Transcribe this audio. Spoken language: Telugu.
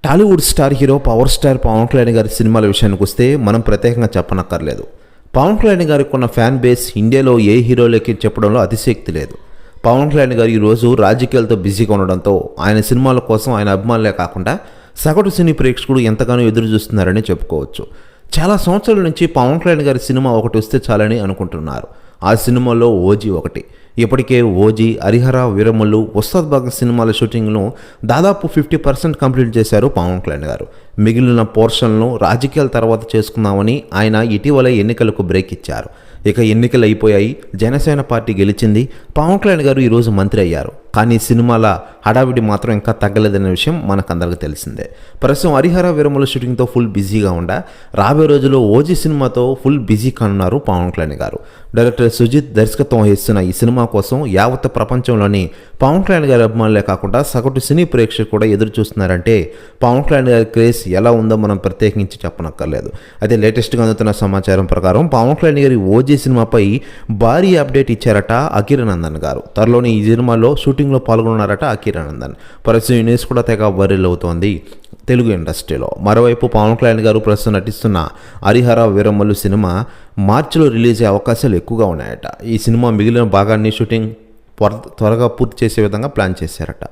Tollywood star hero power star Pawan Kalyan గారి సినిమాల విషయానికి వస్తే మనం ప్రత్యేకంగా చెప్పనక్కర్లేదు. పవన్ కళ్యాణ్ గారికి ఉన్న ఫ్యాన్ బేస్ ఇండియాలో ఏ హీరోలకి చెప్పడంలో అతిశక్తి లేదు. పవన్ కళ్యాణ్ గారు ఈరోజు రాజకీయాలతో బిజీగా ఉండడంతో ఆయన సినిమాల కోసం ఆయన అభిమానులే కాకుండా సగటు సినీ ప్రేక్షకుడు ఎంతగానో ఎదురు చూస్తున్నారని చెప్పుకోవచ్చు. చాలా సంవత్సరాల నుంచి పవన్ కళ్యాణ్ గారి సినిమా ఒకటి వస్తే చాలని అనుకుంటున్నారు. ఆ సినిమాలో ఓజీ ఒకటి. ఇప్పటికే ఓజీ, హరిహర వీరమల్లు, ఉస్తాద్ భగత్ సినిమాల షూటింగ్ను దాదాపు 50% కంప్లీట్ చేశారు పవన్ కళ్యాణ్ గారు. మిగిలిన పోర్షన్లను రాజకీయాల తర్వాత చేసుకుందామని ఆయన ఇటీవల ఎన్నికలకు బ్రేక్ ఇచ్చారు. ఇక ఎన్నికలు అయిపోయాయి, జనసేన పార్టీ గెలిచింది, పవన్ కళ్యాణ్ గారు ఈరోజు మంత్రి అయ్యారు. కానీ సినిమాల హడావిడి మాత్రం ఇంకా తగ్గలేదనే విషయం మనకందరికీ తెలిసిందే. ప్రస్తుతం హరిహర వీరమల్లు షూటింగ్తో ఫుల్ బిజీగా ఉండ రాబోయే రోజుల్లో ఓజీ సినిమాతో ఫుల్ బిజీ కానున్నారు పవన్ కళ్యాణ్ గారు. డైరెక్టర్ సుజిత్ దర్శకత్వం వహిస్తున్న ఈ సినిమా కోసం యావత్ ప్రపంచంలోని పవన్ కళ్యాణ్ గారి అభిమానులే కాకుండా సగటు సినీ ప్రేక్షకులు కూడా ఎదురు చూస్తున్నారంటే పవన్ కళ్యాణ్ గారి క్రేజ్ ఎలా ఉందో మనం ప్రత్యేకించి చెప్పనక్కర్లేదు. అయితే లేటెస్ట్గా అందుతున్న సమాచారం ప్రకారం పవన్ కళ్యాణ్ గారి ఓజీ సినిమాపై భారీ అప్డేట్ ఇచ్చారట అకిరానందన్ గారు. త్వరలోనే ఈ సినిమాలో షూటింగ్లో పాల్గొన్నారట అకిరానందన్. ప్రస్తుతం న్యూస్ కూడా తెగ వైరల్ అవుతోంది తెలుగు ఇండస్ట్రీలో. మరోవైపు పవన్ కళ్యాణ్ గారు ప్రస్తుతం నటిస్తున్న హరిహర వీరమల్లు సినిమా మార్చిలో రిలీజ్ అయ్యే అవకాశాలు ఎక్కువగా ఉన్నాయట. ఈ సినిమా మిగిలిన భాగాన్ని షూటింగ్ త్వరగా పూర్తి చేసే విధంగా ప్లాన్ చేశారట.